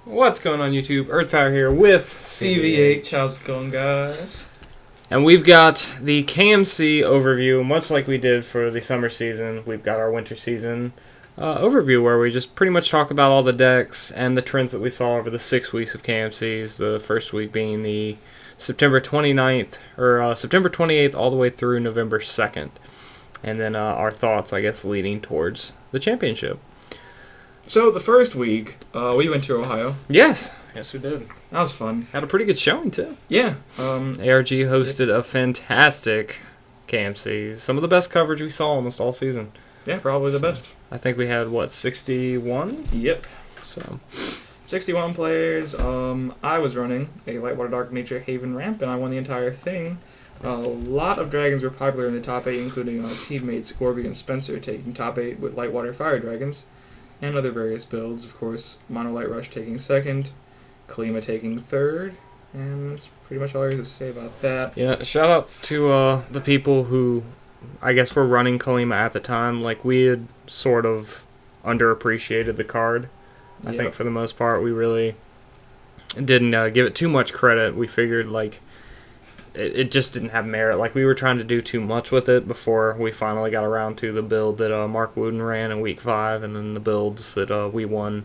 What's going on YouTube? Earth Power here with CVH. How's it going, guys? And we've got the KMC overview, much like we did for the summer season. We've got our winter season overview where we just pretty much talk about all the decks and the trends that we saw over the 6 weeks of KMCs. The first week being the September 29th, or September 28th all the way through November 2nd. And then our thoughts, I guess, leading towards the championship. So, the first week, we went to Ohio. Yes we did. That was fun. Had a pretty good showing, too. Yeah. ARG hosted a fantastic KMC. Some of the best coverage we saw almost all season. Yeah, probably the best. I think we had, 61? Yep. So 61 players. I was running a Lightwater Dark Nature Haven ramp, and I won the entire thing. A lot of dragons were popular in the top 8, including teammates Scorby and Spencer taking top 8 with Lightwater Fire Dragons, and other various builds. Of course, Mono Light Rush taking 2nd, Kalima taking 3rd, and that's pretty much all there is to say about that. yeah, shout-outs to the people who, I guess, were running Kalima at the time. Like, we had sort of underappreciated the card. I think for the most part, we really didn't give it too much credit. We figured, like, it just didn't have merit. Like, we were trying to do too much with it before we finally got around to the build that Mark Wooden ran in week 5, and then the builds that we won,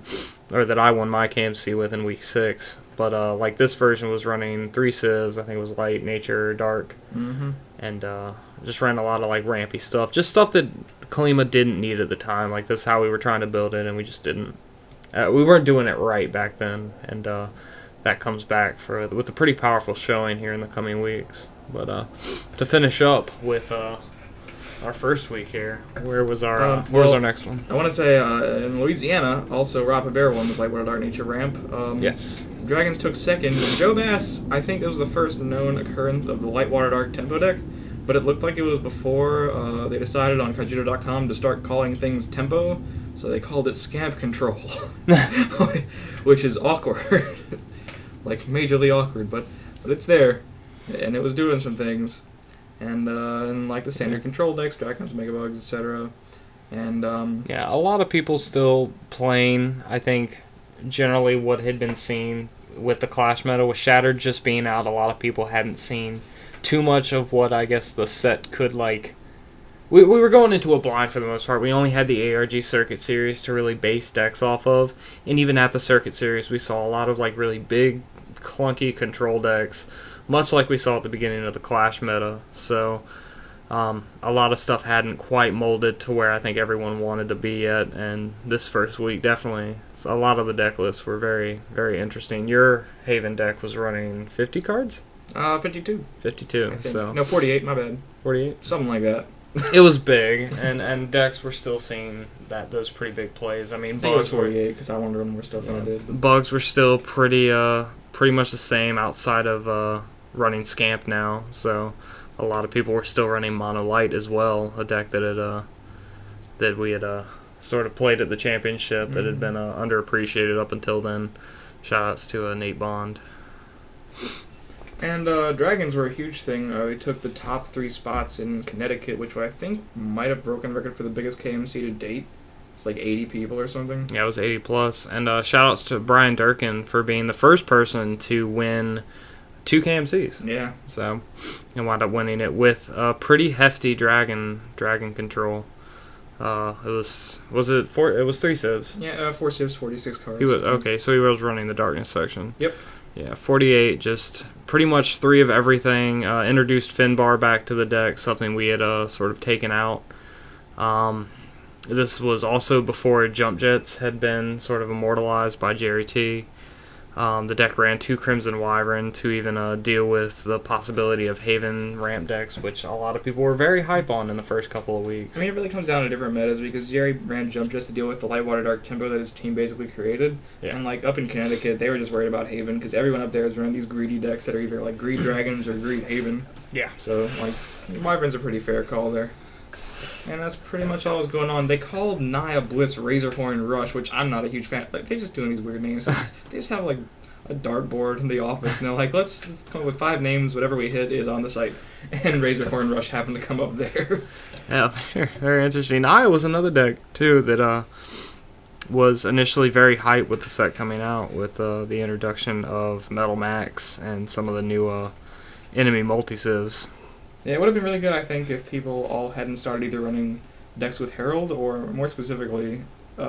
or that I won my KMC with in week 6. But like, this version was running 3 civs. I think it was light, nature, dark, and just ran a lot of like rampy stuff, just stuff that Kalima didn't need at the time. Like, that's how we were trying to build it, and we just didn't. We weren't doing it right back then, and that comes back with a pretty powerful showing here in the coming weeks. But to finish up with our first week here, where was our next one? I want to say in Louisiana, also Rappa Bear won with Lightwater Dark Nature ramp. Yes. Dragons took 2nd. Joe Bass, I think it was the first known occurrence of the Lightwater Dark tempo deck, but it looked like it was before they decided on Kaijudo.com to start calling things tempo, so they called it scamp control, which is awkward. Like, majorly awkward, but it's there, and it was doing some things, and like the standard control decks, Dragons, Megabugs, etc., and yeah, a lot of people still playing. I think generally what had been seen with the Clash meta with Shattered just being out, a lot of people hadn't seen too much of what I guess the set could like. We were going into a blind for the most part. We only had the ARG Circuit Series to really base decks off of, and even at the Circuit Series, we saw a lot of like really big, clunky control decks, much like we saw at the beginning of the Clash meta. So a lot of stuff hadn't quite molded to where I think everyone wanted to be yet, and this first week definitely. So a lot of the deck lists were very, very interesting. Your Haven deck was running 50 cards? 52. 52, I think. so... No, 48, my bad. 48? Something like that. It was big, and decks were still seeing those pretty big plays. I mean, I think it was 48 because I wanted to run more stuff than I did. Bugs were still pretty much the same outside of running Scamp now. So a lot of people were still running Mono Light as well, a deck that we had sort of played at the championship that had been underappreciated up until then. Shoutouts to Nate Bond. And dragons were a huge thing. They took the top 3 spots in Connecticut, which I think might have broken record for the biggest KMC to date. It's like 80 people or something. Yeah, it was 80 plus. And shoutouts to Brian Durkin for being the first person to win 2 KMCs. Yeah. So, and wound up winning it with a pretty hefty dragon control. It was 3 civs. Yeah, 4 civs, 46 cards. So he was running the darkness section. Yep. Yeah, 48, just pretty much 3 of everything. Introduced Finbar back to the deck, something we had sort of taken out. This was also before Jump Jets had been sort of immortalized by Jerry T. The deck ran 2 Crimson Wyvern to even deal with the possibility of Haven ramp decks, which a lot of people were very hype on in the first couple of weeks. I mean, it really comes down to different metas because Jerry ran Jump just to deal with the Lightwater Dark tempo that his team basically created. Yeah. And like up in Connecticut, they were just worried about Haven because everyone up there is running these greedy decks that are either like Greed Dragons or Greed Haven. Yeah. So like, Wyvern's a pretty fair call there. And that's pretty much all that was going on. They called Naya Blitz Razorhorn Rush, which I'm not a huge fan of. Like, they're just doing these weird names. They just have, like, a dartboard in the office, and they're like, let's come up with 5 names, whatever we hit is on the site. And Razorhorn Rush happened to come up there. Yeah, very interesting. Naya was another deck, too, that was initially very hyped with the set coming out, with the introduction of Metal Max and some of the new enemy multi-civs. Yeah, it would have been really good, I think, if people all hadn't started either running decks with Herald or, more specifically,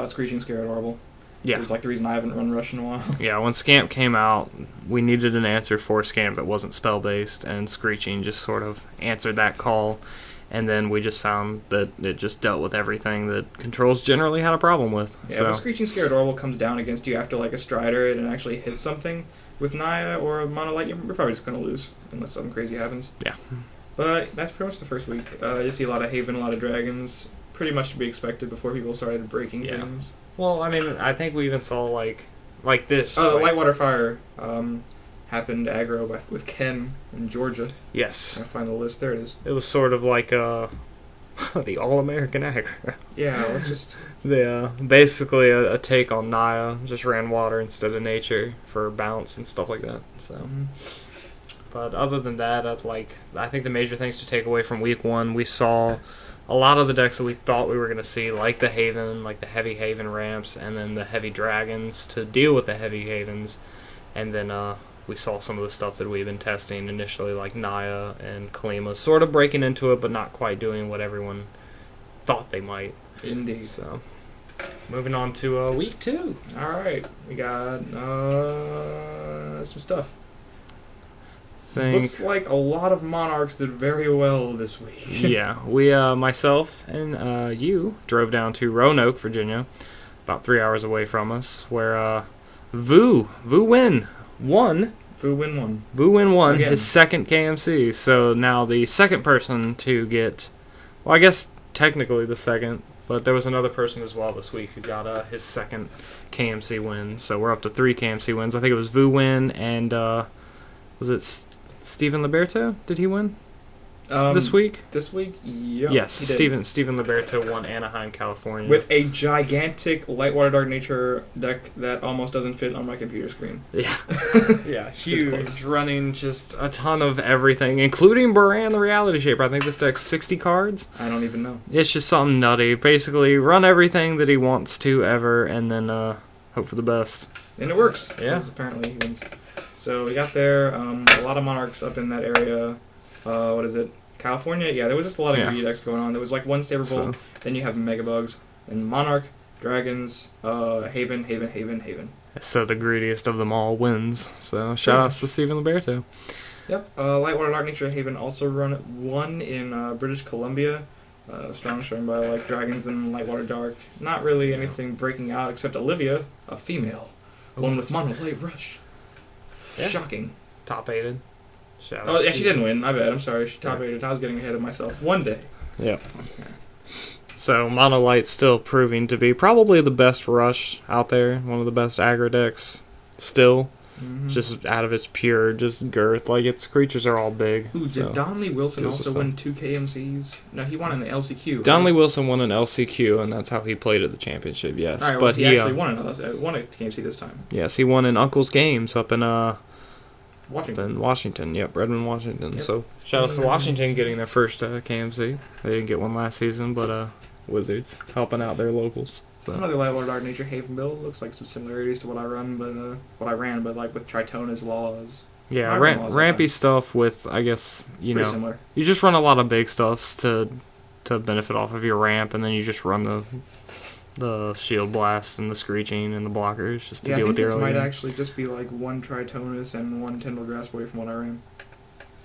Screeching Scarab Orbital. Yeah. It was like the reason I haven't run Rush in a while. Yeah, when Scamp came out, we needed an answer for Scamp that wasn't spell-based, and Screeching just sort of answered that call. And then we just found that it just dealt with everything that Controls generally had a problem with. Yeah, so. but Screeching Scarab Orbital comes down against you after like a Strider it and actually hits something with Naya or Monolite, you're probably just going to lose unless something crazy happens. Yeah. But that's pretty much the first week. You see a lot of Haven, a lot of Dragons, pretty much to be expected before people started breaking things. Well, I mean, I think we even saw like this. Light Water Fire happened aggro with Ken in Georgia. Yes. I find the list. There it is. It was sort of like the All-American aggro. Yeah, let's just... basically a take on Naya. Just ran water instead of nature for bounce and stuff like that. So. Mm-hmm. But other than that, I think the major things to take away from week 1, we saw a lot of the decks that we thought we were going to see, like the Haven, like the heavy Haven ramps, and then the heavy Dragons to deal with the heavy Havens. And then we saw some of the stuff that we've been testing initially, like Naya and Kalima, sort of breaking into it, but not quite doing what everyone thought they might. Indeed. So, moving on to week 2. All right, we got some stuff. Looks like a lot of Monarchs did very well this week. Yeah, we, myself and you drove down to Roanoke, Virginia, about 3 hours away from us, where Vu Win won. Vu Win won again. His second KMC. So now the second person to get, well, I guess technically the second, but there was another person as well this week who got his second KMC win. So we're up to 3 KMC wins. I think it was Vu Win and was it Steven Liberto? Did he win this week? This week, yeah. Yes, Steven Liberto won Anaheim, California, with a gigantic Light Water Dark Nature deck that almost doesn't fit on my computer screen. Yeah, yeah, huge, running just a ton of everything, including Baran the Reality Shaper. I think this deck's 60 cards. I don't even know. It's just something nutty. Basically, run everything that he wants to ever, and then hope for the best. And it works. Yeah. Apparently he wins. So we got there, a lot of Monarchs up in that area. What is it? California? Yeah, there was just a lot of greedy decks going on. There was like one Saberbolt, then you have Megabugs, and Monarch, Dragons, Haven. So the greediest of them all wins. So shout outs to Steven Liberto. Yep. Light Water Dark Nature Haven also won in British Columbia. Strong showing by like Dragons and Light Water Dark. Not really anything breaking out except Olivia, a female, won with Mono Light Rush. Yeah. Shocking. Top-aided. Oh, yeah, she didn't win. My bad. I'm sorry. She top-aided. I was getting ahead of myself. One day. Yep. So, Monolight's still proving to be probably the best rush out there. One of the best aggro decks. Still. Mm-hmm. Just out of its pure just girth. Like, its creatures are all big. Ooh, did Donley Wilson also win 2 KMCs? No, he won in the LCQ. Donley Wilson won an LCQ, and that's how he played at the championship, yes. All right, well, but he actually won a KMC this time. Yes, he won in Uncle's Games up in Washington. Yep, Redmond, Washington. Yep. So, shout out to Washington getting their first KMC. They didn't get one last season, but Wizards helping out their locals. So. Another Light Water Dark Nature Haven build. Looks like some similarities to what I ran, but like with Tritona's Laws. Yeah, rampy stuff with, I guess, Pretty similar. You just run a lot of big stuffs to benefit off of your ramp, and then you just run the Shield Blast and the Screeching and the blockers just to deal with the early. I think this might actually just be like 1 Tritonus and 1 Tyndall Grassboy from what I ran,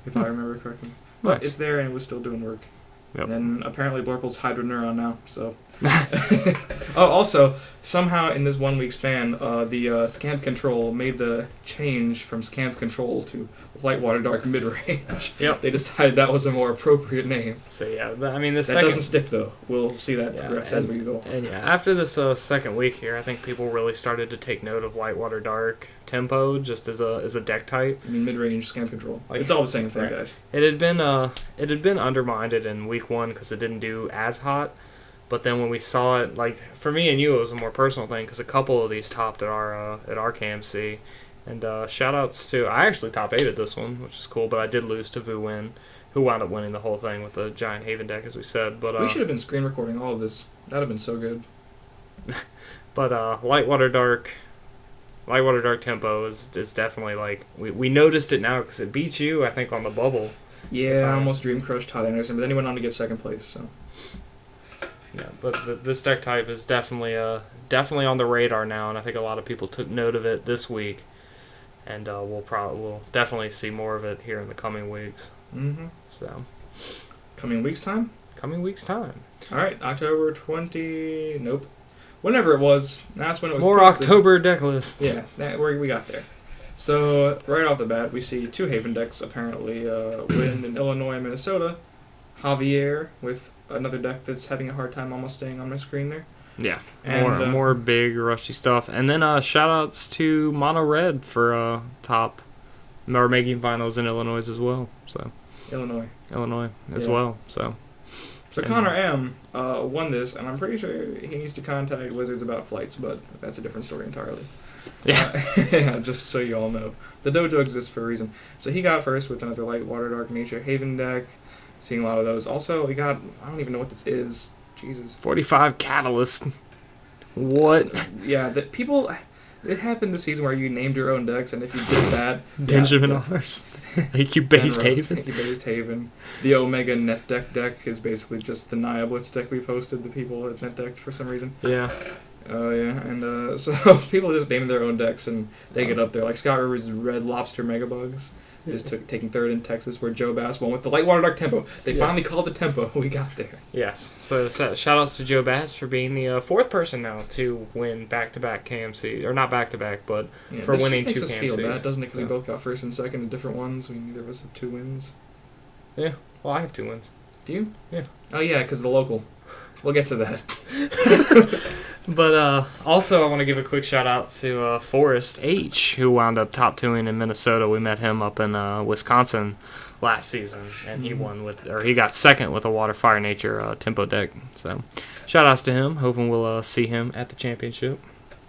if I remember correctly. But it's there and it was still doing work. Yep. And apparently Blurple's Hydra Neuron now, so... Oh, also, somehow in this 1 week span, the Scamp Control made the change from Scamp Control to Light Water Dark Midrange. Yep. They decided that was a more appropriate name. So yeah, I mean, that doesn't stick though. We'll see that progress as we go. And yeah, after this second week here, I think people really started to take note of Light Water Dark tempo just as a deck type. I mean, mid-range Scamp Control. It's all the same thing, guys. It had been undermined in week 1 because it didn't do as hot. But then when we saw it, like for me and you, it was a more personal thing because a couple of these topped at our KMC. And shout outs to, I actually top 8'd this one, which is cool, but I did lose to Vu Win, who wound up winning the whole thing with the Giant Haven deck, as we said. But we should have been screen recording all of this. That would have been so good. But Lightwater Dark Tempo is definitely like we noticed it now because it beat you, I think, on the bubble. Yeah, I almost dream crushed Todd Anderson, but then he went on to get second place. So yeah, but this deck type is definitely on the radar now, and I think a lot of people took note of it this week, and we'll definitely see more of it here in the coming weeks. Mm-hmm. So coming weeks time. All right, October 20. Nope. Whenever it was, that's when it was. More posted. October deck lists. Yeah, we got there. So right off the bat, we see two Haven decks apparently win in Illinois and Minnesota. Javier with another deck that's having a hard time almost staying on my screen there. Yeah, and, more big rushy stuff, and then shout outs to Mono Red for top or making finals in Illinois as well. So Illinois as well. So Connor M won this, and I'm pretty sure he needs to contact Wizards about flights, but that's a different story entirely. Yeah, just so you all know. The dojo exists for a reason. So he got first with another Light Water Dark Nature Haven deck. Seeing a lot of those. Also, we got, I don't even know what this is. Jesus. 45 Catalyst. What? Yeah, that people... It happened this season where you named your own decks, and if you did that... Benjamin Ars. Like you based Haven. The Omega Net deck is basically just the Naya Blitz deck we posted, the people at Net Decked for some reason. Yeah. And so people just name their own decks, and they get up there. Like Scott Rivers' Red Lobster Megabugs is taking third in Texas, where Joe Bass won with the Light Water Dark Tempo. They finally called the tempo. We got there. Yes. So shout outs to Joe Bass for being the fourth person now to win back-to-back KMC. Or not back-to-back, but for winning two KMCs. This makes us feel bad, doesn't it? Because we both got first and second in different ones. Neither of us have 2 wins. Yeah. Well, I have 2 wins. Do you? Yeah. Oh, yeah, because the local. We'll get to that. But also, I want to give a quick shout out to Forrest H, who wound up top 2ing in Minnesota. We met him up in Wisconsin last season, and he got second with a Water Fire Nature tempo deck. So, shout outs to him. Hoping we'll see him at the championship.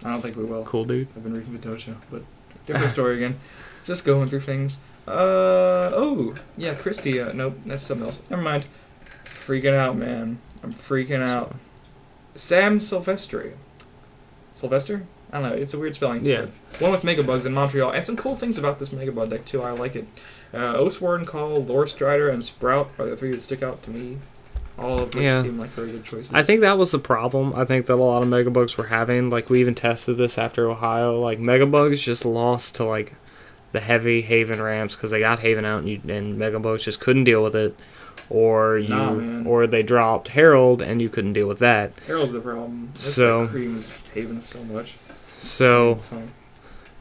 I don't think we will. Cool dude. I've been reading the dojo, but different story again. Just going through things. Christy. Nope, that's something else. Never mind. Freaking out, man. I'm freaking out. Sam Silvestri. Sylvester? I don't know. It's a weird spelling. Yeah. One with Megabugs in Montreal. And some cool things about this Megabug deck, too. I like it. Oathsworn Call, Lore Strider, and Sprout are the 3 that stick out to me. All of which seem like very good choices. I think that was the problem. I think that a lot of Megabugs were having. Like, we even tested this after Ohio. Like, Megabugs just lost to, like, the heavy Haven ramps because they got Haven out and Megabugs just couldn't deal with it. Or they dropped Herald and you couldn't deal with that. Herald's the problem. So creams Haven so much. So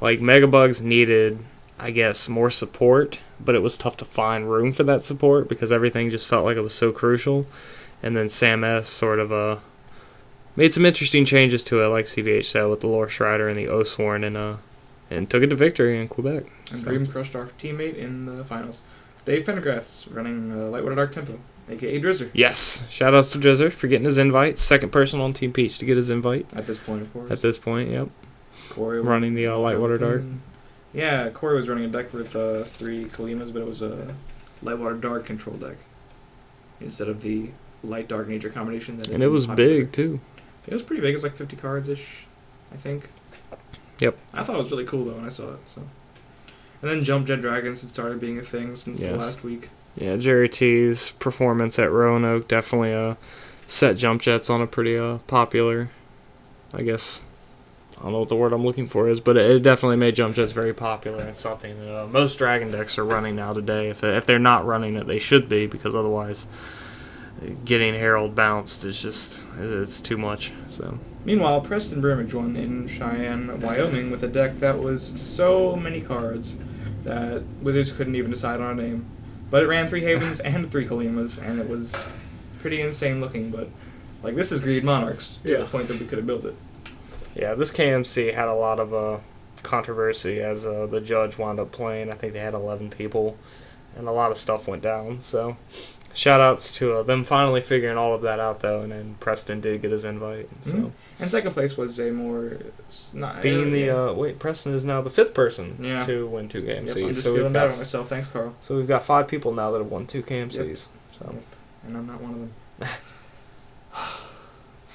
like Megabugs needed, I guess, more support, but it was tough to find room for that support because everything just felt like it was so crucial. And then Sam S sort of made some interesting changes to it, like CVH said, with the Lore Strider and the Oathsworn, and took it to victory in Quebec. And Dream crushed our teammate in the finals. Dave Pendergrass running Lightwater Dark Tempo, a.k.a. Drizzer. Yes. Shout-outs to Drizzer for getting his invite. Second person on Team Peach to get his invite. At this point, of course. At this point, yep. Corey running the Lightwater Dark. Yeah, Corey was running a deck with 3 Kalimas, but it was a Lightwater Dark control deck instead of the Light Dark Nature combination. And it was big, too. It was pretty big. It was like 50 cards-ish, I think. Yep. I thought it was really cool, though, when I saw it, so... And then Jump Jet Dragons had started being a thing since the last week. Yeah, Jerry T's performance at Roanoke definitely set Jump Jets on a pretty popular, I guess, I don't know what the word I'm looking for is, but it definitely made Jump Jets very popular and something that most Dragon decks are running now today. If they're not running it, they should be, because otherwise getting Herald bounced is just, it's too much. So. Meanwhile, Preston Burmage won in Cheyenne, Wyoming, with a deck that was so many cards that Wizards couldn't even decide on a name. But it ran 3 Havens and 3 Kalimas, and it was pretty insane looking, but like, this is Greed Monarchs, to the point that we could have built it. Yeah, this KMC had a lot of controversy as the judge wound up playing. I think they had 11 people, and a lot of stuff went down, so... Shoutouts to them finally figuring all of that out, though, and then Preston did get his invite. So. Mm-hmm. And second place was a more... Preston is now the 5th person to win 2 KMCs. Yep, I'm just feeling bad on myself. Thanks, Carl. So we've got 5 people now that have won 2 KMCs. Yep. So. Yep. And I'm not one of them.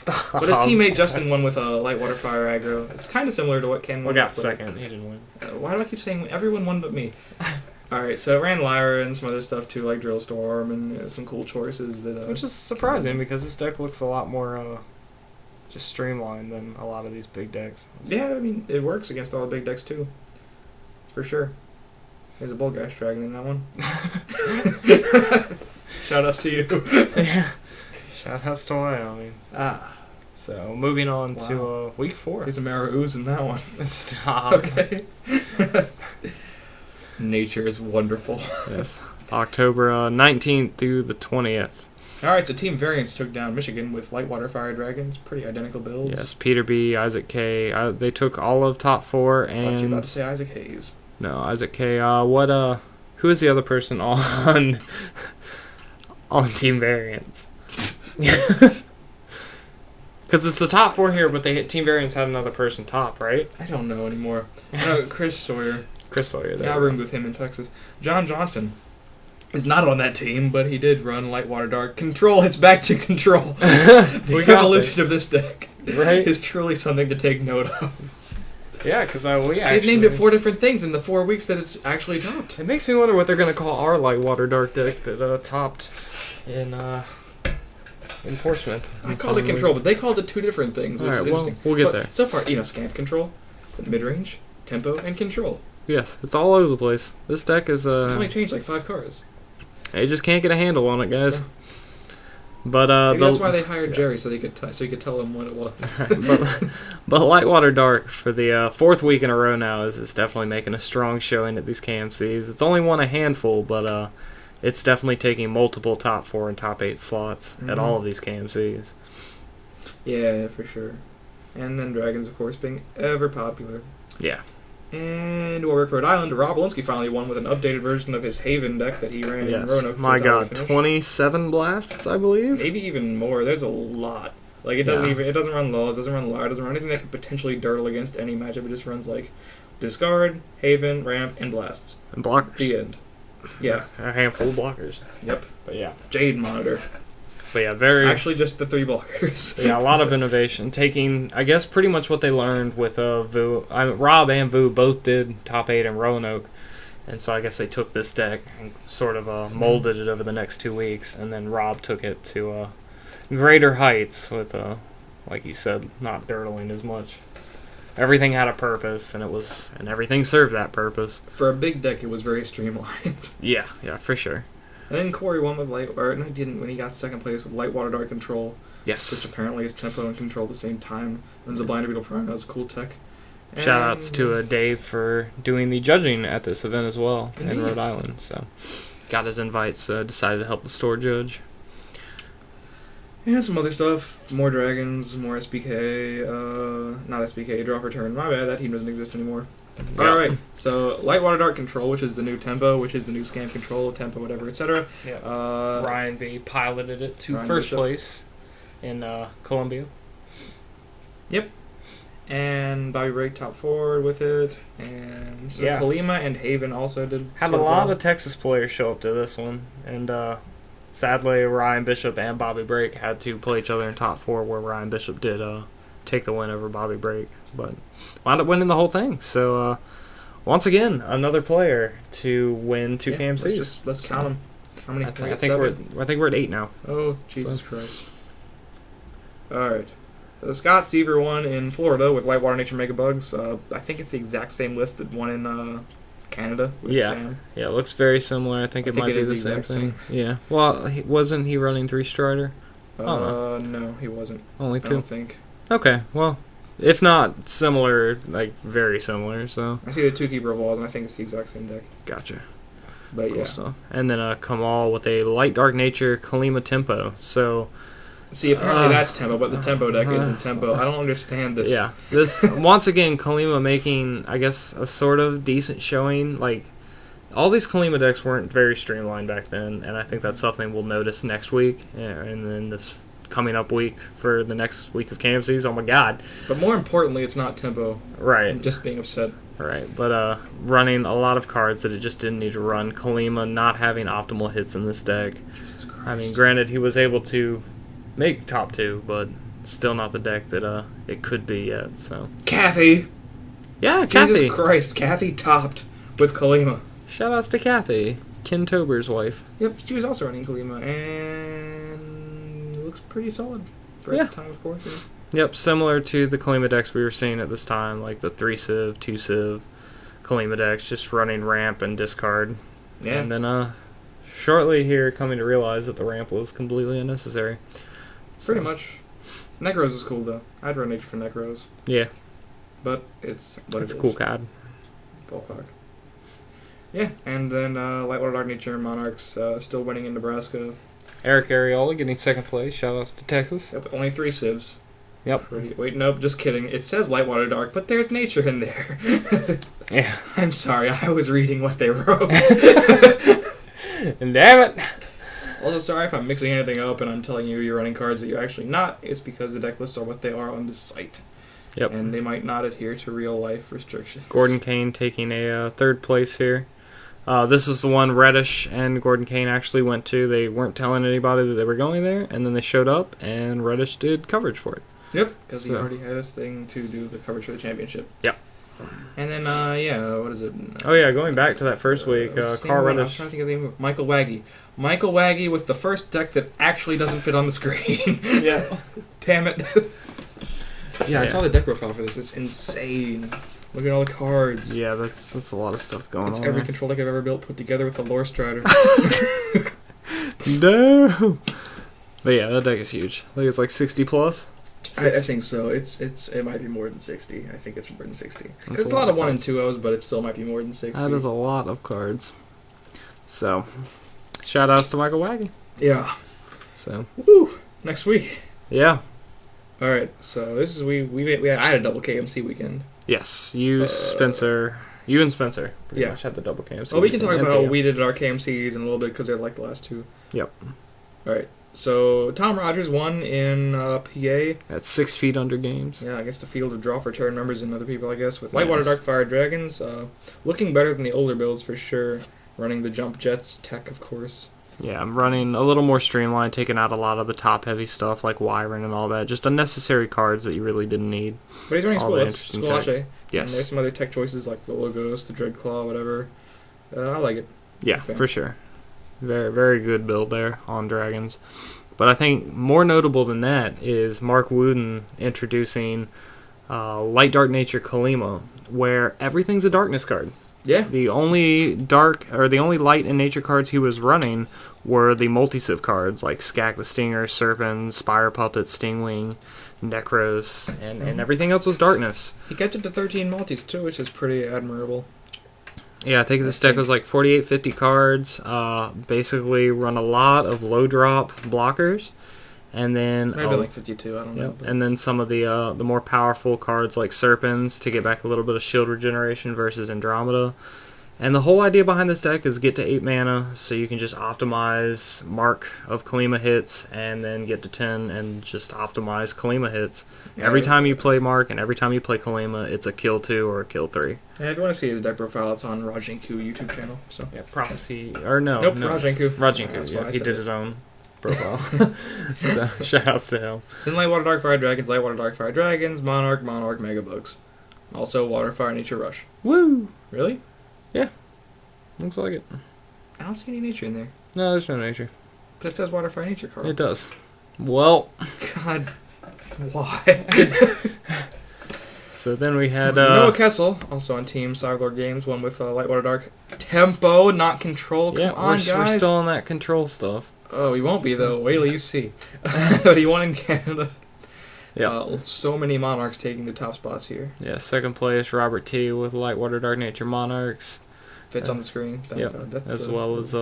Stop. But his teammate Justin won with a light water fire aggro. It's kind of similar to what Ken won. We got with, second. He didn't win. Why do I keep saying everyone won but me? Alright, so it ran Lyra and some other stuff too, like Drill Storm and some cool choices that. Which is surprising because this deck looks a lot more just streamlined than a lot of these big decks. Yeah, I mean, it works against all the big decks too. For sure. There's a Bullgash Dragon in that one. Shout outs to you. Yeah. Shout outs to Wyoming. So, moving on to week 4. There's a Mara Ooze in that one. Stop. Okay. Nature is wonderful. Yes. October 19th through the 20th. Alright, so Team Variance took down Michigan with Light Water Fire Dragons. Pretty identical builds. Yes, Peter B., Isaac K. They took all of top 4 and... I thought you were about to say Isaac Hayes. No, Isaac K. Who is the other person on Team Variance? Because it's the top 4 here, but Team Variance had another person top, right? I don't know anymore. No, Chris Sawyer. Chris Sawyer. Yeah, I roomed with him in Texas. John Johnson is not on that team, but he did run Light Water Dark. Control, it's back to Control. The evolution of this deck is truly something to take note of. Yeah, because they've named it 4 different things in the 4 weeks that it's actually topped. It makes me wonder what they're going to call our Light Water Dark deck that topped in Portsmouth. I called it Control, but they called it 2 different things, which is interesting. We'll get there. So far, Scamp Control, mid-range, Tempo, and Control. Yes, it's all over the place. This deck is... It's only changed like 5 cards. They just can't get a handle on it, guys. Yeah. But maybe that's why they hired Jerry, so he could tell them what it was. but Light Water Dark for the 4th week in a row now is definitely making a strong showing at these KMCs. It's only won a handful, but it's definitely taking multiple top 4 and top 8 slots at all of these KMCs. Yeah, for sure. And then Dragons, of course, being ever popular. Yeah. And Warwick, Rhode Island, Rob Walensky finally won with an updated version of his Haven deck that he ran in Roanoke. My God, 27 blasts, I believe? Maybe even more. There's a lot. Like, it doesn't run Laws, doesn't run Lyre, doesn't run anything that could potentially dirtle against any matchup. It just runs, like, Discard, Haven, Ramp, and Blasts. And blockers. The end. Yeah. A handful of blockers. Yep. But yeah. Jade Monitor. But yeah, actually just the 3 blockers. Yeah, a lot of innovation. Taking, I guess, pretty much what they learned with Vu. Rob and Vu both did top 8 in Roanoke. And so I guess they took this deck and sort of molded it over the next 2 weeks. And then Rob took it to greater heights with, like you said, not dirtling as much. Everything had a purpose, and everything served that purpose. For a big deck, it was very streamlined. Yeah, for sure. And then Corey won with when he got 2nd place with Light Water Dark Control. Yes. Which apparently is Tempo and Control at the same time. Runs a Blinder Beetle Prime. That was cool tech. Shoutouts to Dave for doing the judging at this event as well in Rhode Island. So, got his invites, decided to help the store judge. And some other stuff. More Dragons, more SBK. Not SBK, Draw for Turn. My bad, that team doesn't exist anymore. Yep. Alright, so Light Water Dark Control, which is the new Tempo, which is the new Scam Control, Tempo, whatever, etc. Yeah. Ryan B. piloted it to first place in Columbia. Yep. And Bobby Brake top 4 with it. And so Kalima and Haven also did. Had a lot of Texas players show up to this one. And sadly, Ryan Bishop and Bobby Brake had to play each other in top 4, where Ryan Bishop did take the win over Bobby Brake, but wound up winning the whole thing. So once again, another player to win 2 KMCs. Let's count them. How many? I think we're at 8 now. Oh, Jesus Christ! All right. So Scott Seaver won in Florida with Light Water Nature Mega Bugs. I think it's the exact same list that won in Canada with Sam. Yeah, it looks very similar. I think it might be the same thing. Yeah. Well, wasn't he running 3 Strider? No, he wasn't. Only 2? I don't think. Okay, well, if not similar, like very similar, so. I see the 2 Keeper of Walls, and I think it's the exact same deck. Gotcha. But cool stuff. And then Kamal with a Light Dark Nature Kalima Tempo, so. See, apparently that's Tempo, but the Tempo deck isn't Tempo. I don't understand this. Yeah, this, once again, Kalima making, I guess, a sort of decent showing. Like, all these Kalima decks weren't very streamlined back then, and I think that's something we'll notice next week, and then this coming up week for the next week of KMCs. Oh my God! But more importantly, it's not Tempo. Right. I'm just being upset. Right, but running a lot of cards that it just didn't need to run. Kalima not having optimal hits in this deck. Jesus Christ. I mean, granted, he was able to make top 2, but still not the deck that it could be yet. So Kathy! yeah, Kathy. Jesus Christ, Kathy topped with Kalima. Shoutouts to Kathy, Ken Tober's wife. Yep, she was also running Kalima, and it looks pretty solid for Yeah. the time, of course. Yeah. Yep, similar to the Kalima decks we were seeing at this time, like the 3 Civ, 2 Civ Kalima decks, just running ramp and discard. Yeah. And then shortly here coming to realize that the ramp was completely unnecessary. Pretty much. Necros is cool, though. I'd run nature for Necros, Yeah, but it's what it's it a cool is. card. Ballpark. Yeah, and then Lightwater Dark Nature Monarchs still winning in Nebraska. Eric Ariola getting second place. Shoutouts to Texas. Yep, only 3 civs. Yep. Wait, nope, just kidding. It says Lightwater Dark, but there's nature in there. Yeah. I'm sorry, I was reading what they wrote. And damn it! Also, sorry if I'm mixing anything up and I'm telling you you're running cards that you're actually not. It's because the deck lists are what they are on the site. Yep. And they might not adhere to real life restrictions. Gordon Kane taking a third place here. This was the one Reddish and Gordon Kane actually went to. They weren't telling anybody that they were going there, and then they showed up, and Reddish did coverage for it. Yep, because he So- already had his thing to do the coverage for the championship. Yep. And then, what is it? Oh yeah, going back to that first week, What's his Carl name? I was Reddish. trying to think of the name. Michael Waggy. Michael Waggy with the first deck that actually doesn't fit on the screen. Yeah. Damn it. Yeah, I Yeah. saw the deck profile for this. It's insane. Look at all the cards. Yeah, that's a lot of stuff going It's on. every there. control deck I've ever built put together with the Lore Strider. No. But yeah, that deck is huge. I think it's like 60 plus. I think so. It might be more than 60. I think it's more than 60. That's It's a lot of 1 and 2-0s, but it still might be more than 60. That is a lot of cards. So, shout outs to Michael Waggy. Yeah. So, Woo! Next week. yeah. All right. So this is I had a double KMC weekend. Yes, you and Spencer pretty Yeah. much had the double KMC. Well, we can talk weekend. about how And we did at our KMCs in a little bit because they're like the last two. Yep. All right. So Tom Rogers won in PA. At 6 feet under games. Yeah, I guess the field of draw for Terran members and other people, I guess, with Lightwater Yes. Dark Fire Dragons. Looking better than the older builds for sure. Running the Jump Jets tech, of course. Yeah, I'm running a little more streamlined, taking out a lot of the top heavy stuff like Wyvern and all that. Just unnecessary cards that you really didn't need. But he's running All the Squalache. interesting tech. And there's Yes. some other tech choices like the Logos, the Dreadclaw, whatever. I like it. Yeah, Okay. for sure. Very, very good build there on Dragons. But I think more notable than that is Mark Wooden introducing Light Dark Nature Kalima, where everything's a darkness card. Yeah. The only light and nature cards he was running were the multi-civ cards like Skak the Stinger, Serpent, Spire Puppet, Stingwing, Necros, and everything else was darkness. He kept it to 13 multis too, which is pretty admirable. Yeah, I think this deck was like 48, 50 cards. Basically run a lot of low drop blockers. And then Maybe like 52, I don't know. yep, but- and then some of the more powerful cards like Serpents to get back a little bit of shield regeneration versus Andromeda. And the whole idea behind this deck is get to 8 mana so you can just optimize Mark of Kalima hits and then get to 10 and just optimize Kalima hits. Yeah, Every time you play Mark and every time you play Kalima, it's a kill 2 or a kill 3. Yeah, if you want to see his deck profile, it's on Rajinku YouTube channel. So Yeah, Prophecy, or no. Nope, no. Rajinku. Rajinku, That's why I yeah, he said did it. his own profile. So, shout outs to him. Then Lightwater Dark Fire Dragons, Lightwater Dark Fire Dragons, Monarch, Megabugs. Also Water Fire Nature Rush. Woo! Really? Looks like it. I don't see any nature in there. No, there's no nature. But it says Water Fire Nature card. It does. Well, God, why? so then we had Noah Kessel, also on Team Cyberlord Games, one with Lightwater Dark Tempo, not Control. Come on, we're guys. still on that control stuff. Oh, he won't be though. Wait till you see. But he won in Canada. Yeah. So many Monarchs taking the top spots here. Yeah, second place Robert T with Lightwater Dark Nature Monarchs. Fits on the screen. Thank Yep. God. That's As the- well as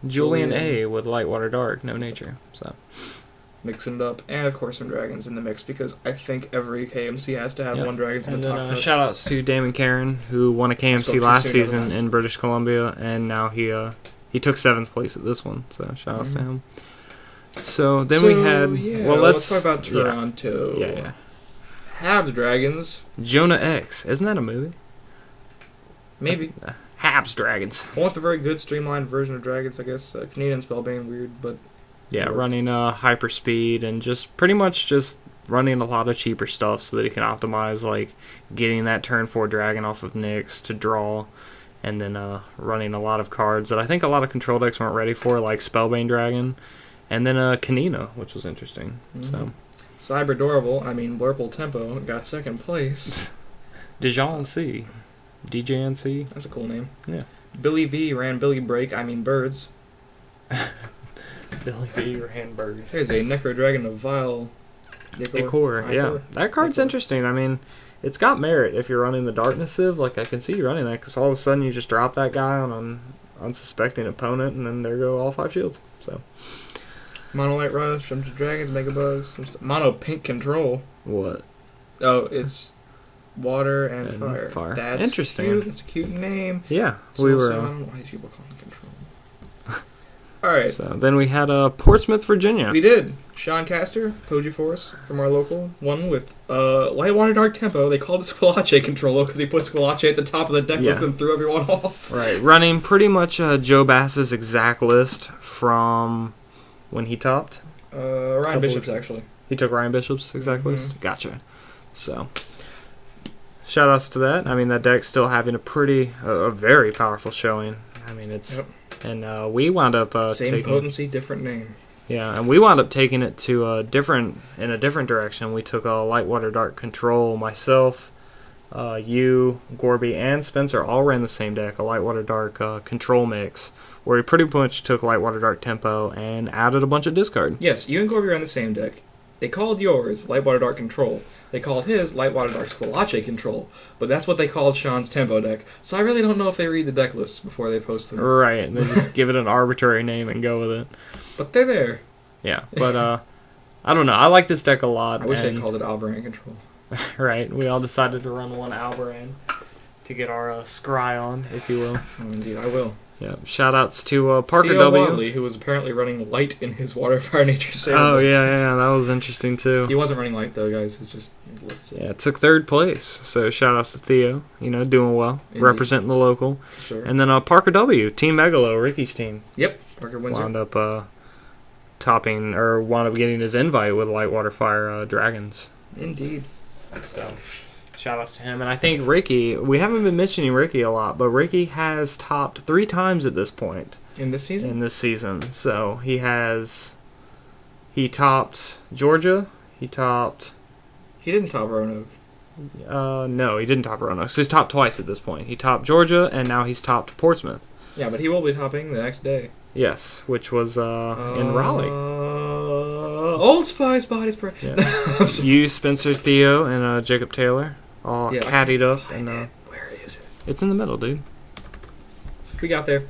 Julian A with Lightwater Dark, no nature. So mixing it up, and of course some dragons in the mix because I think every KMC has to have Yep. one dragons in and the then top. half. shout outs to Damon Caron who won a Spoke KMC too last soon, never season mind. in British Columbia, and now he took 7th place at this one. So shout outs to Mhm. him. So then we had let's talk about yeah. Toronto. Yeah. Habs Dragons, Jonah X. Isn't that a movie? maybe. Habs Dragons. I want the very good streamlined version of dragons, I guess. Canadian Spellbane, weird, but Yeah, running hyper speed and just pretty much just running a lot of cheaper stuff so that he can optimize like getting that turn 4 dragon off of Nyx to draw, and then running a lot of cards that I think a lot of control decks weren't ready for, like Spellbane Dragon, and then Kanina, which was interesting. So Blurple Tempo got second place. DJNC. DJNC. That's a cool name. Yeah. Billy V ran Birds. Billy V ran Birds. There's a Necro Dragon of Vile Decor. Yeah. That card's interesting. I mean, it's got merit if you're running the Darkness Civ. Like, I can see you running that because all of a sudden you just drop that guy on an unsuspecting opponent, and then there go all 5 shields. So. Mono Light Rush, Jump to Dragons, Mega Bugs, Mono Pink Control. What? Oh, it's water and fire. That's interesting. Cute. That's a cute name. Yeah, so I don't know why people call it Control. All right. So then we had Portsmouth, Virginia. We did. Sean Castor, Poji Force from our local, won with Light Water Dark Tempo. They called it Squillace Control because he put Squillace at the top of the deck list and threw everyone off. Right, running pretty much Joe Bass's exact list from when he topped. Ryan Bishop's actually. He took Ryan Bishop's exact list? Gotcha. So, shout outs to that. I mean, that deck's still having a very powerful showing. I mean, it's... Yep. And we wound up same potency, different name. Yeah, and we wound up taking it to a different direction. We took a Light Water Dark Control. Myself, you, Gorby, and Spencer all ran the same deck, a Light Water Dark Control mix, where we pretty much took Light Water Dark Tempo and added a bunch of discard. Yes, you and Gorby ran the same deck. They called yours Light Water Dark Control. They called his Light Water Dark Squillace Control. But that's what they called Sean's Tempo deck. So I really don't know if they read the deck lists before they post them. Right, they just give it an arbitrary name and go with it. But they're there. Yeah, but I don't know. I like this deck a lot. I wish they called it Albaran Control. Right, we all decided to run one Albaran to get our scry on, if you will. Oh, indeed, I will. Yeah, shout-outs to Parker Theo W. Wadley, who was apparently running light in his Water, Fire, Nature Sailor. Oh, yeah, that was interesting, too. He wasn't running light, though, guys. It's just listed. Yeah, took 3rd place, so shout-outs to Theo. Doing well, Indeed. representing the local. For sure. And then Parker W., Team Megalo, Ricky's team. Yep, Parker wins. Wound up getting his invite with Light Water Fire Dragons. Indeed. So... shout-outs to him. And I think Ricky, we haven't been mentioning Ricky a lot, but Ricky has topped 3 times at this point. In this season? So he topped Georgia, He didn't top Roanoke. No, he didn't top Roanoke. So he's topped twice at this point. He topped Georgia, and now he's topped Portsmouth. Yeah, but he will be topping the next day. Yes, which was in Raleigh. Old Spice Body Spray. Yeah. You, Spencer, Theo, and Jacob Taylor. All caddied up. Where is it? It's in the middle, dude. We got there.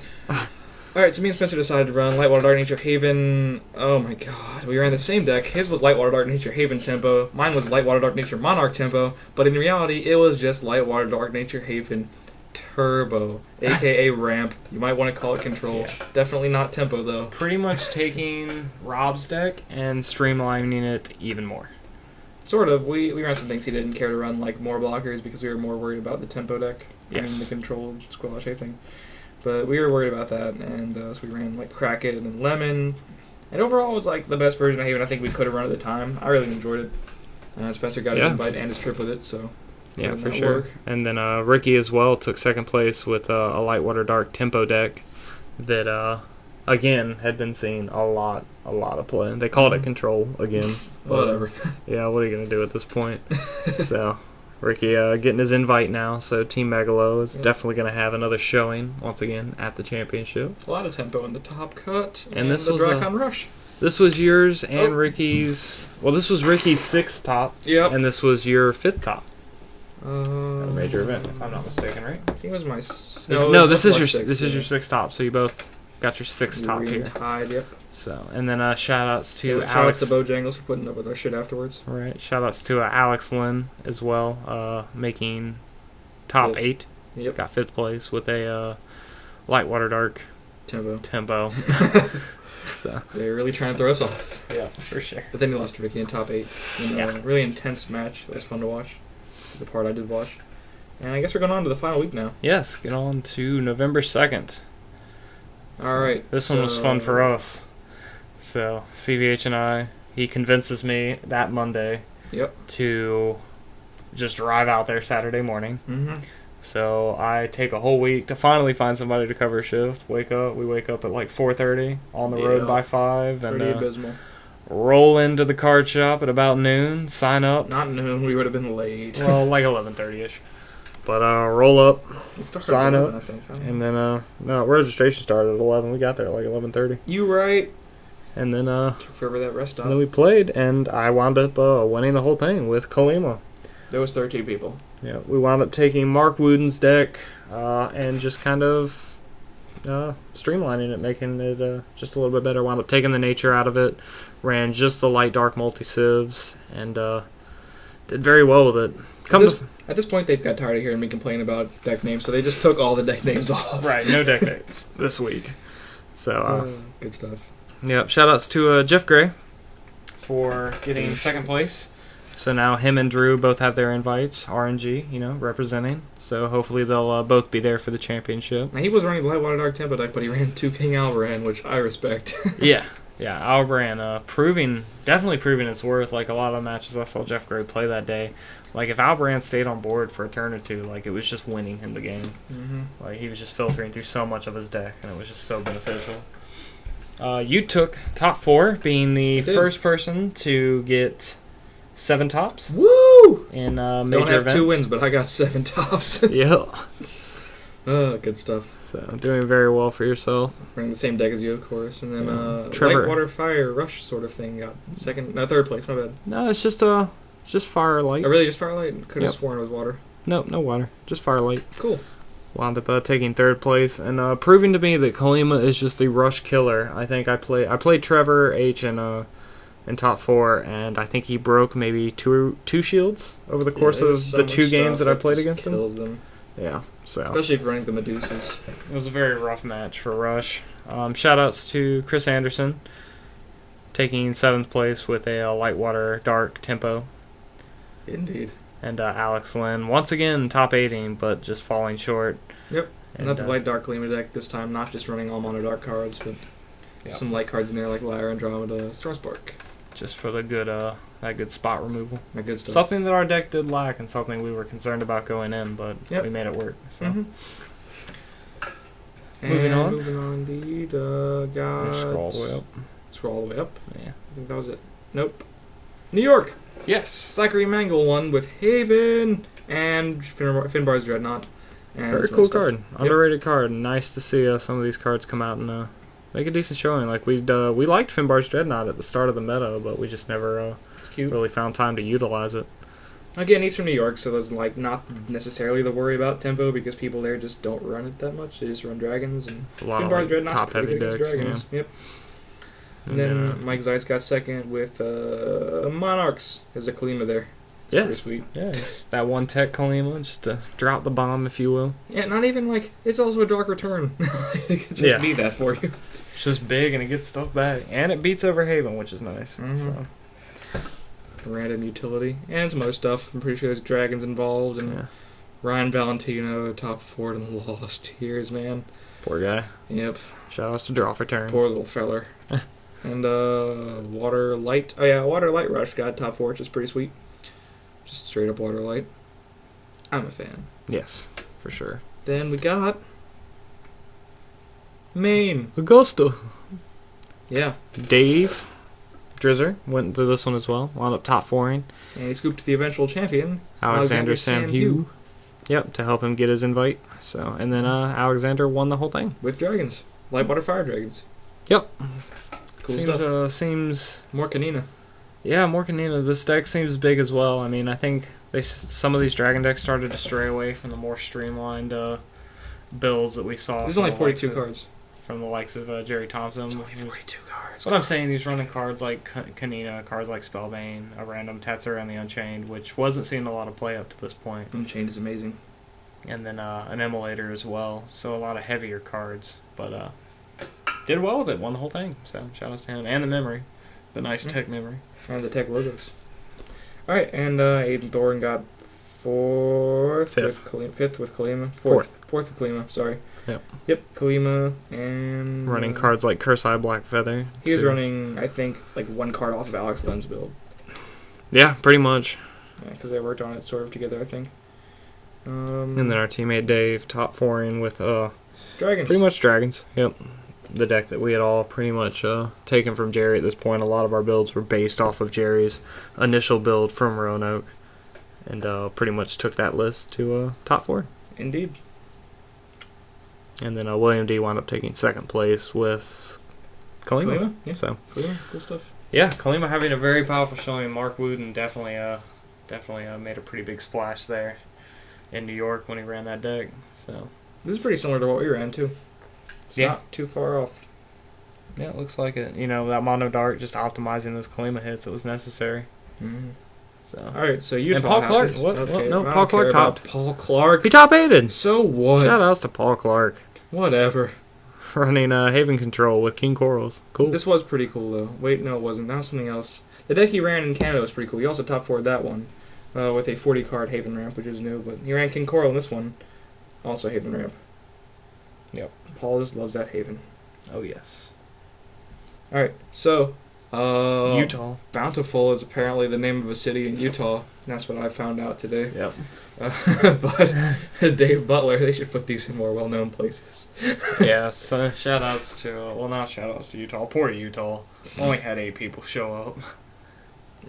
Alright, so me and Spencer decided to run Light Water Dark Nature Haven. Oh my god, we ran the same deck. His was Light Water Dark Nature Haven Tempo. Mine was Light Water Dark Nature Monarch Tempo. But in reality, it was just Light Water Dark Nature Haven Turbo, aka Ramp. You might want to call it Control. Yeah. Definitely not Tempo, though. Pretty much taking Rob's deck and streamlining it even more. Sort of. We ran some things he didn't care to run, like more blockers, because we were more worried about the Tempo deck. Yes. And the Control Squillace thing. But we were worried about that, and so we ran like Kraken and Lemon. And overall, it was like the best version of Haven I think we could have run at the time. I really enjoyed it. Spencer got his invite and his trip with it, so... yeah, for sure. And then Ricky as well took 2nd place with a Light Water Dark Tempo deck that, again, had been seeing a lot of play. They called it Control again. Whatever. Yeah, what are you going to do at this point? So, Ricky getting his invite now, so Team Megalo is definitely going to have another showing, once again, at the championship. A lot of Tempo in the top cut, and this the was Drakon Rush. This was yours and Ricky's... well, this was Ricky's 6th top, and this was your 5th top. A major event, if I'm not mistaken, right? I think it was my... No, this is your 6th top, so you both got your 6th top here. Tied, yep. So, and then shout-outs to Alex... shout-outs to Bojangles for putting up with our shit afterwards. Right, shout-outs to Alex Lynn as well, making top 8. Yep. Got 5th place with a Light Water Dark Tempo. So they're really trying to throw us off. Yeah, for sure. But then he lost to Ricky in top 8. In a really intense match. It was fun to watch. The part I did watch. And I guess we're going on to the final week now. Yes, get on to November 2nd. Alright. This one was fun for us. So CVH and he convinces me that Monday Yep. to just drive out there Saturday morning. Mm-hmm. So I take a whole week to finally find somebody to cover a shift. We wake up at like 4:30, on the road by 5, and Pretty abysmal. roll into the card shop at about noon, sign up. Not noon, we would have been late. Well, like 11:30ish. But roll up, sign up, I think, huh? and then no, registration started at 11. We got there at like 11:30. You right. And then Forever that rest stop. then we played, and I wound up winning the whole thing with Kalima. There was 13 people. Yeah, we wound up taking Mark Wooden's deck and just kind of streamlining it, making it just a little bit better. Wound up taking the nature out of it, ran just the light dark multi civs, and did very well with it. At this point, they've got tired of hearing me complain about deck names, so they just took all the deck names off. Right, no deck names this week. So good stuff. yeah, shout outs to Jeff Gray for getting second place. So now him and Drew both have their invites, RNG, representing. So hopefully they'll both be there for the championship. Now, he was running the Lightwater Dark Tempo deck, but he ran 2 King Alvaran, which I respect. Yeah, Alvaran definitely proving its worth. Like a lot of the matches I saw Jeff Gray play that day. Like if Alvaran stayed on board for a turn or two, like it was just winning him the game. Mm-hmm. Like he was just filtering through so much of his deck, and it was just so beneficial. You took top 4, being the first person to get 7 tops. Woo! In major Don't have events. 2 wins, but I got 7 tops. Yeah. Good stuff. So doing very well for yourself. Running the same deck as you, of course, and then Trevor. Light Water Fire Rush sort of thing got third place. My bad. No, it's just Firelight. Oh, really? Just Firelight? Could have Yep. sworn it was water. No water. Just Firelight. Cool. Wound up taking 3rd place and proving to me that Kalima is just the rush killer. I think I played Trevor H in top 4, and I think he broke maybe two shields over the course of the 2 games that I played against him. Them. Yeah, so Especially if you're running the Medusas. it was a very rough match for Rush. Shout outs to Chris Anderson taking 7th place with a Lightwater Dark Tempo. Indeed. And Alex Lynn, once again, top 18, but just falling short. Yep. And, Not the light dark Kalima deck this time, not just running all mono dark cards, but some light cards in there like Lyre, Andromeda, Starspark. Just for the good, that good spot removal. That good stuff. Something that our deck did lack, and something we were concerned about going in, but we made it work. So. Moving on, indeed. Got... Scroll all the way up. Scroll all the way up? Yeah. I think that was it. Nope. New York! Yes. Zachary Mangle won with Haven and Finbar's Dreadnought. And Very cool card. Underrated card. Nice to see some of these cards come out and make a decent showing. Like we liked Finbar's Dreadnought at the start of the meta, but we just never really found time to utilize it. Again, he's from New York, so there's not necessarily the worry about tempo because people there just don't run it that much. They just run dragons and a lot Finbar's of Dreadnought's top pretty heavy good decks. against dragons. Yeah. Yep. And then Mike Zeitz got second with Monarchs. There's a Kalima there. It's pretty sweet. Yeah, just that one tech Kalima, just to drop the bomb, if you will. Yeah, not even it's also a Dark Return. It could just be that for you. It's just big and it gets stuff back. And it beats Overhaven, which is nice. Mm-hmm. So. Random utility. And some other stuff. I'm pretty sure there's dragons involved. And Ryan Valentino, top 4 in the Lost Tears, man. Poor guy. Yep. Shout outs to Draw for Turn. Poor little feller. And Water Light. Oh yeah, Water Light Rush got top 4, which is pretty sweet. Just straight up Water Light. I'm a fan. Yes, for sure. Then we got Maine. Augusta. Yeah. Dave Drizzer went to this one as well. Wound up top 4ing. And he scooped the eventual champion, Alexander Sam Hugh. Yep, to help him get his invite. So, and then Alexander won the whole thing. With dragons. Light Water Fire Dragons. Yep. Cool stuff. Seems more Kanina. Yeah, more Kanina. This deck seems big as well. I mean, I think some of these dragon decks started to stray away from the more streamlined builds that we saw. There's only 42 cards. From the likes of Jerry Thompson. There's only 42 cards. What I'm saying, he's running cards like Kanina, cards like Spellbane, a random Tetzer, and the Unchained, which wasn't seeing a lot of play up to this point. Unchained is amazing. And then an Immolator as well. So a lot of heavier cards. But did well with it, won the whole thing. So shout out to him. And the memory. The nice tech memory. And the tech logos. Alright, and Aiden Thorin got 4 fourth. Fifth. Fifth with Kalima. Fourth. Fourth with Kalima. Sorry. Yep. Yep. Kalima and Running cards like Curse Eye Black Feather. He was running, I think, like one card off of Alex Lynn's build. Yeah, pretty much. Yeah, because they worked on it sort of together, I think. And then our teammate Dave top fouring with Dragons. pretty much Dragons. Yep. The deck that we had all pretty much taken from Jerry at this point. A lot of our builds were based off of Jerry's initial build from Roanoke. And pretty much took that list to top 4. Indeed. And then William D wound up taking second place with Kalima. Yeah. So Kalima, cool stuff. yeah, Kalima having a very powerful showing. Mark Wooden definitely made a pretty big splash there in New York when he ran that deck. So This is pretty similar to what we ran, too. It's not too far off. yeah, it looks like it. You know, that Mono Dark, just optimizing those Kalima hits, it was necessary. Mm-hmm. So all right, so Utah and Paul Clark. happened. What? Okay, No, I Paul don't Clark care about topped. Paul Clark. He top 8'd. So what? Shout outs to Paul Clark. Whatever. Running Haven Control with King Corals. Cool. This was pretty cool, though. Wait, no, it wasn't. That was something else. The deck he ran in Canada was pretty cool. He also top 4'd that one with a 40-card Haven ramp, which is new. But he ran King Coral in this one. Also Haven ramp. Yep. Paul just loves that Haven. Oh, yes. All right, so Utah. Bountiful is apparently the name of a city in Utah. That's what I found out today. Yep. But Dave Butler, they should put these in more well-known places. Yes. Shout outs to, not shout outs to Utah. Poor Utah. Only had 8 people show up.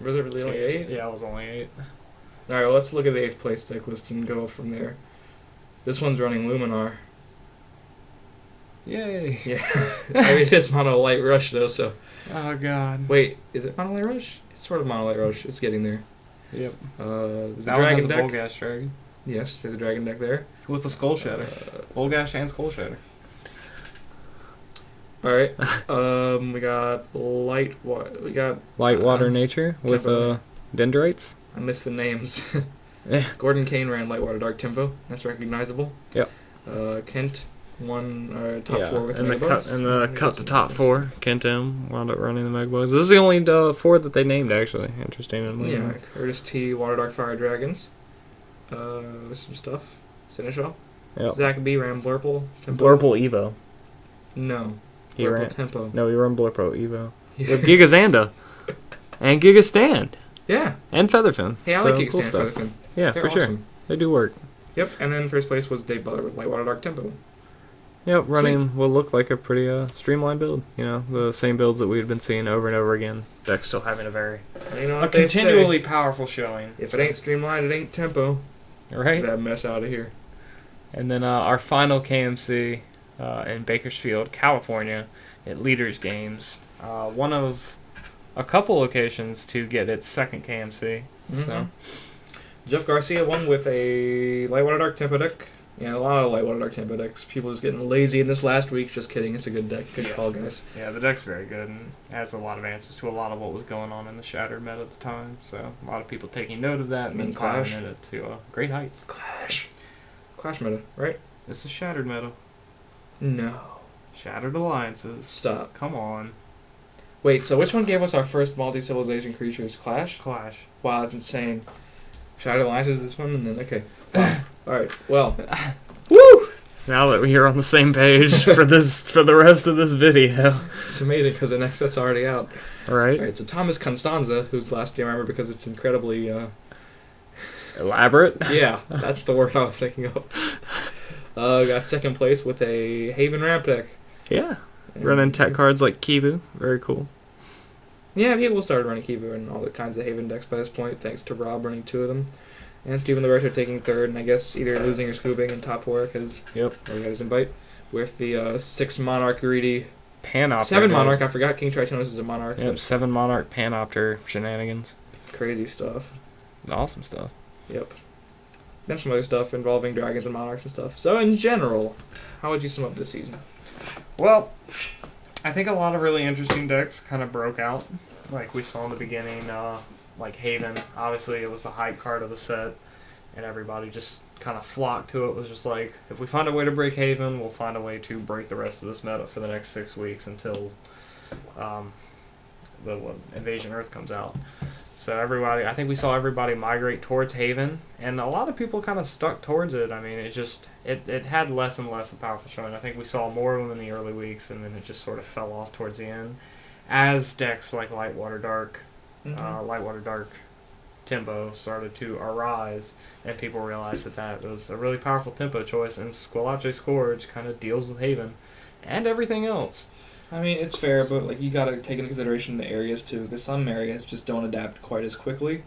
Was it really only 8? Yeah, it was only 8. All right, well, let's look at the 8th place deck list and go from there. This one's running Luminar. Yay. Yeah. I mean, it is Mono Light Rush, though, so... Oh, God. Wait, is it Mono Light Rush? It's sort of Mono Light Rush. It's getting there. Yep. There's That a one dragon has a deck. Bolgash Dragon. Yes, there's a dragon deck there. With the Skull Shatter. Bolgash and Skull Shatter. Alright. We got Light Water Nature with Tempo. Dendrites. I missed the names. Yeah. Gordon Kane ran Light Water Dark Tempo. That's recognizable. Yep. Kent won top 4 with and the Megabugs. cut to top 4. Kent M wound up running the Megabugs. This is the only 4 that they named, actually. Interesting. Yeah, Curtis T, Water Dark Fire Dragons. Some stuff. Seneschal. Yep. Zach B ran Blurple Tempo. Blurple Evo. No. He Blurple ran. Tempo. No, he ran Blurple Evo. With Gigazanda. And Gigastand. Yeah. And Featherfin. Hey, I So, like Kickstand cool stuff. Featherfin. Yeah, They're for sure. awesome. They do work. Yep, and then first place was Dave Butler with Light Water Dark Tempo. Yep, running what looked like a pretty streamlined build. You know, the same builds that we had been seeing over and over again. Deck still having a very You know what they say? powerful showing. If it ain't streamlined, it ain't tempo. Right. Get that mess out of here. And then our final KMC in Bakersfield, California, at Leaders Games. One of a couple locations to get its second KMC. So Jeff Garcia won with a Light Water Dark Tempo deck. Yeah, a lot of Light Water Dark Tempo decks. People just getting lazy in this last week. Just kidding. It's a good deck. Good call, guys. Yeah, the deck's very good and has a lot of answers to a lot of what was going on in the Shattered meta at the time. So a lot of people taking note of that and then Clash? climbing it to great heights. Clash meta, right? This is Shattered meta. No. Shattered alliances. Stop. Come on. Wait, so which one gave us our first multi-civilization creatures? Clash? Clash. Wow, that's insane. Shattered Alliances is this one, and then, okay. Wow. Alright, well. Woo! Now that we're on the same page for the rest of this video. It's amazing because the next set's already out. Right. Alright, so Thomas Constanza, whose last name I remember because it's incredibly, Elaborate. yeah, that's the word I was thinking of. Got second place with a Haven Ramp deck. Yeah. Running tech cards like Kivu. Very cool. Yeah, people started running Kivu and all the kinds of Haven decks by this point, thanks to Rob running 2 of them. And Stephen Liberto taking 3rd, and I guess either losing or scooping in top 4 because he got his invite. With the 6 Monarch greedy. Panopter. 7 Monarch, I forgot King Tritonus is a Monarch. Yep, 7 Monarch Panopter shenanigans. Crazy stuff. Awesome stuff. Yep. Then some other stuff involving dragons and monarchs and stuff. So in general, how would you sum up this season? Well, I think a lot of really interesting decks kind of broke out. Like we saw in the beginning, like Haven. Obviously, it was the hype card of the set, and everybody just kind of flocked to it. It was just like, if we find a way to break Haven, we'll find a way to break the rest of this meta for the next 6 weeks until the Invasion Earth comes out. So I think we saw everybody migrate towards Haven, and a lot of people kind of stuck towards it. I mean, it had less and less of powerful showing. I think we saw more of them in the early weeks, and then it just sort of fell off towards the end. As decks like Lightwater Dark Tempo started to arise, and people realized that was a really powerful tempo choice, and Squillace Scourge kind of deals with Haven and everything else. I mean, it's fair, but like you gotta take into consideration the areas too, because some areas just don't adapt quite as quickly,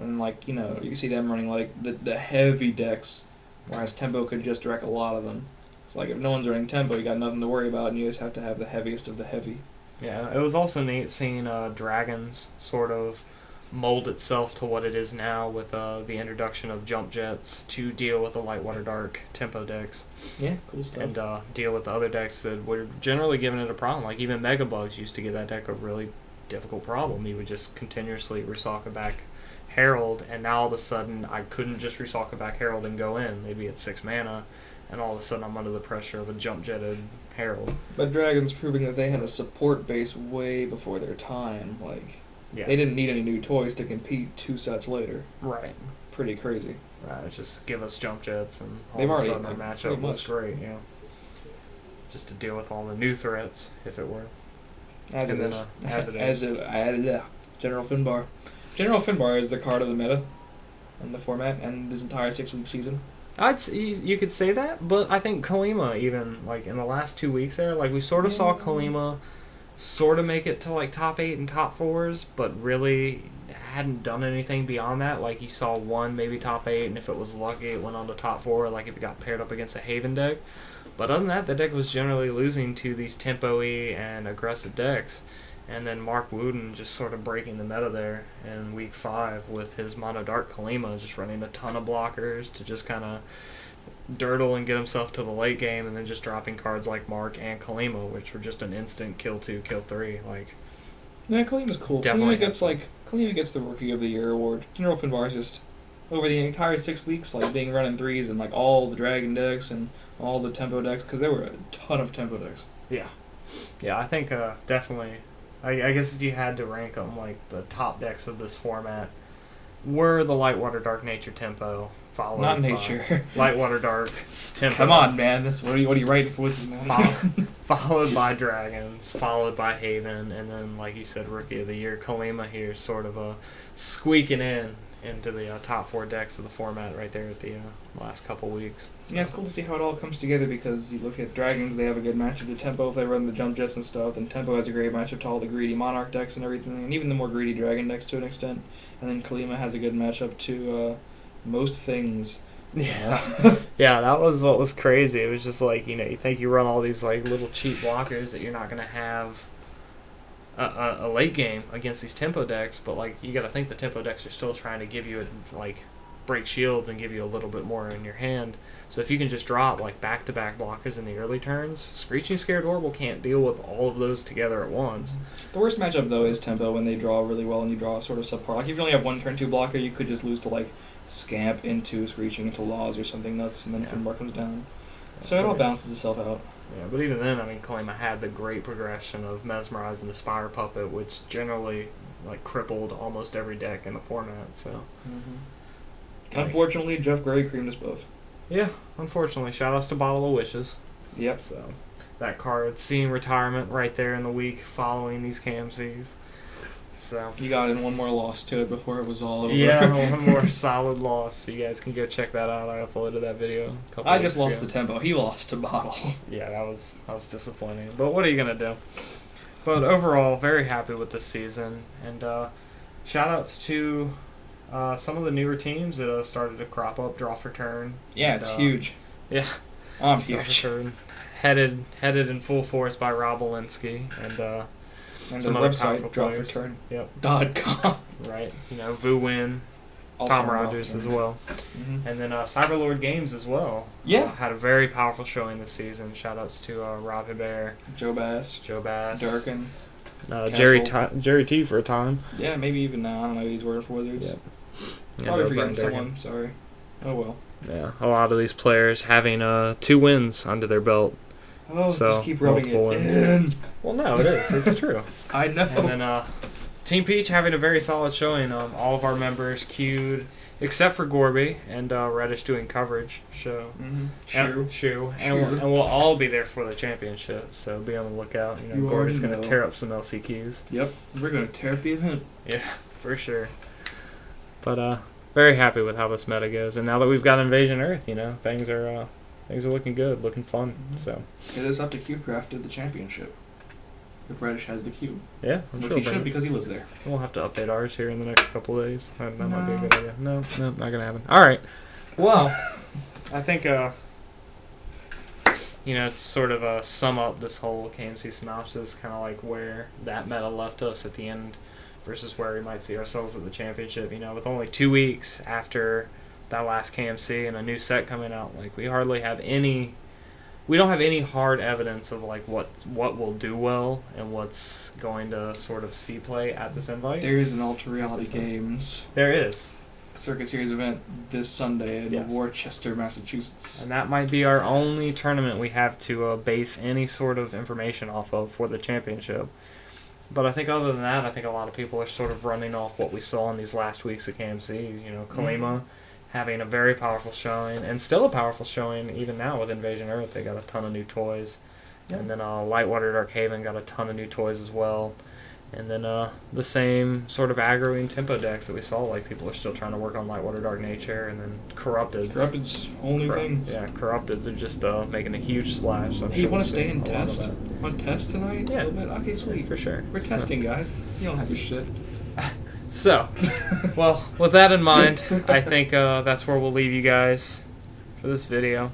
and like you can see them running like the heavy decks, whereas tempo could just direct a lot of them. It's like if no one's running tempo, you got nothing to worry about, and you just have to have the heaviest of the heavy. Yeah, it was also neat seeing Dragons sort of mold itself to what it is now with the introduction of jump jets to deal with the Lightwater Dark tempo decks. Yeah, cool stuff. And deal with the other decks that were generally giving it a problem. Like even Mega Bugs used to give that deck a really difficult problem. You would just continuously Rusaka back Herald, and now all of a sudden I couldn't just Rusaka back Herald and go in. Maybe it's 6 mana, and all of a sudden I'm under the pressure of a jump jetted Herald. But Dragon's proving that they had a support base way before their time. Like, yeah. They didn't need any new toys to compete 2 sets later. Right. Pretty crazy. Right, just give us jump jets, and all They've of a already, sudden our matchup was great, yeah. Just to deal with all the new threats, if it were. As it is. General Finbar. General Finbar is the card of the meta in the format and this entire 6-week season. You could say that, but I think Kalima, even like in the last 2 weeks there, like we sort of saw Kalima sort of make it to like top 8 and top 4s, but really hadn't done anything beyond that. Like you saw one maybe top 8, and if it was lucky it went on to top 4, like if it got paired up against a Haven deck. But other than that, the deck was generally losing to these tempo-y and aggressive decks. And then Mark Wooden just sort of breaking the meta there in week 5 with his Mono Dark Kalima, just running a ton of blockers to just kind of dirtle and get himself to the late game, and then just dropping cards like Mark and Kalima, which were just an instant kill 2, kill 3. Like, yeah, Kalima's cool. Kalima gets the Rookie of the Year award. General Finbar is just over the entire 6 weeks, like being running 3s and like all the Dragon decks and all the tempo decks, because there were a ton of tempo decks. Yeah, I think definitely. I guess if you had to rank them, like the top decks of this format were the Lightwater Dark Nature Tempo, followed Not by Nature. Lightwater Dark Tempo. Come on, man. What are you writing for? Followed by Dragons, followed by Haven, and then, like you said, Rookie of the Year, Kalima here, sort of squeaking into the top 4 decks of the format right there at the last couple weeks. So. Yeah, it's cool to see how it all comes together, because you look at Dragons, they have a good matchup to Tempo if they run the jump jets and stuff, and Tempo has a great matchup to all the greedy Monarch decks and everything, and even the more greedy Dragon decks to an extent. And then Kalima has a good matchup to most things. Yeah. Yeah, that was what was crazy. It was just like, you think you run all these like little cheap blockers that you're not going to have a late game against these tempo decks, but like you got to think the tempo decks are still trying to give you like break shields and give you a little bit more in your hand. So if you can just drop like back-to-back blockers in the early turns, Screeching Scared Orbital can't deal with all of those together at once. The worst matchup though is tempo, when they draw really well and you draw sort of subpar. Like if you only have one turn 2 blocker, you could just lose to like Scamp into Screeching into Laws or something nuts, and then Finbar comes down. So it all balances itself out. Yeah, but even then, I mean, Kalima had the great progression of Mesmerize and Aspire Puppet, which generally like crippled almost every deck in the format. So, unfortunately, Jeff Gray creamed us both. Yeah, unfortunately. Shoutouts to Bottle of Wishes. Yep. So that card seeing retirement right there in the week following these KMCs. So you got in one more loss to it before it was all over. Yeah, one more solid loss. So you guys can go check that out. I uploaded that video a couple I just weeks lost ago. to Tempo. He lost to Bottle. Yeah, that was disappointing. But what are you gonna do? But overall, very happy with this season, and shout outs to some of the newer teams that started to crop up. Draw for Turn. Yeah, it's huge. Yeah, I'm Draw huge. for Turn, headed in full force by Rob Walensky and some the other website powerful Draw for players. Turn. Yep. .com. Right. Vu Win. Also Tom Draw Rogers for as Turn. well. Mm-hmm. And then Cyberlord Games as well. Yeah. Had a very powerful showing this season. Shoutouts to Rob Hebert, Joe Bass. Durkin. Jerry T for a time. Yeah, maybe even now. I don't know these words for Wizards. Yep. Probably And, forgetting Brian Durkin. someone. Sorry. Oh well. Yeah, a lot of these players having 2 wins under their belt. Oh, So, just keep rubbing multiple it wins. in. Well, no, it is. It's true. I know. And then Team Peach having a very solid showing. All of our members queued, except for Gorby and Reddish doing coverage. So, True. And we'll all be there for the championship. So be on the lookout. You know, Gorby's going to tear up some LCQs. Yep, we're going to tear up the event. Yeah, for sure. But very happy with how this meta goes, and now that we've got Invasion Earth, you know, things are looking good, looking fun. So it is up to CubeCraft to the championship. If Reddish has the cube. Yeah, I'm which sure he should because he lives there. We'll have to update ours here in the next couple of days. That might be a good idea. No, not gonna happen. All right. Well, I think you know, to sort of sum up this whole KMC synopsis, kind of like where that meta left us at the end versus where we might see ourselves at the championship. You know, with only 2 weeks after that last KMC and a new set coming out, like we hardly have any. We don't have any hard evidence of like what will do well and what's going to sort of see play at this invite. There is an Ultra Reality Games. There is. Circuit Series event this Sunday in Worcester, Massachusetts. And that might be our only tournament we have to base any sort of information off of for the championship. But I think other than that, I think a lot of people are sort of running off what we saw in these last weeks of KMC. You know, Kalima having a very powerful showing, and still a powerful showing even now with Invasion Earth. They got a ton of new toys. Yep. And then Lightwater Dark Haven got a ton of new toys as well. And then the same sort of aggroing tempo decks that we saw, like people are still trying to work on Lightwater Dark Nature, and then Corrupteds. Corrupteds, only things. Yeah, Corrupteds are just making a huge splash. So hey, you want to stay and test? Want to test tonight? Yeah. A little bit? Okay, sweet. For sure. We're testing, guys. You don't have your shit. So, well, with that in mind, I think that's where we'll leave you guys for this video.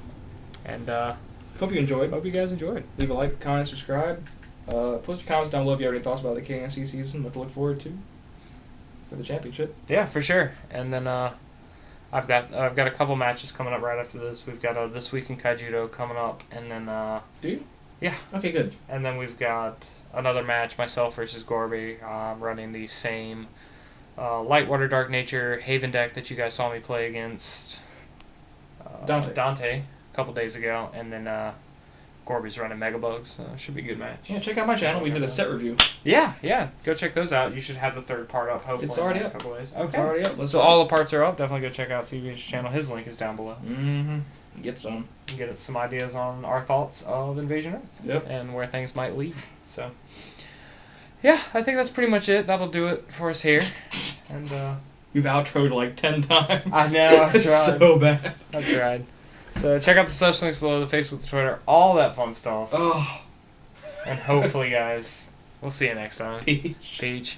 And hope you enjoyed. Hope you guys enjoyed. Leave a like, comment, subscribe. Post your comments down below if you have any thoughts about the KMC season, what to look forward to for the championship. Yeah, for sure. And then I've got a couple matches coming up right after this. We've got This Week in Kaijudo coming up, and then do you? Yeah. Okay, good. And then we've got another match, myself versus Gorby. I'm running the same Lightwater Dark Nature Haven deck that you guys saw me play against Dante a couple days ago, and then Gorby's running Megabugs. Should be a good match. Yeah, check out my channel. We did a set review. Yeah. Go check those out. You should have the third part up, hopefully. It's already in up. A couple days. Okay. It's already up. So all the parts are up. Definitely go check out CVH's channel. His link is down below. Get some. Get some ideas on our thoughts of Invasion Earth. Yep. And where things might lead. So, yeah, I think that's pretty much it. That'll do it for us here. And you've outroed like 10 times. I know. I've tried. It's so bad. I've tried. So check out the social links below, the Facebook, the Twitter, all that fun stuff. Oh. And hopefully, guys, we'll see you next time. Peach.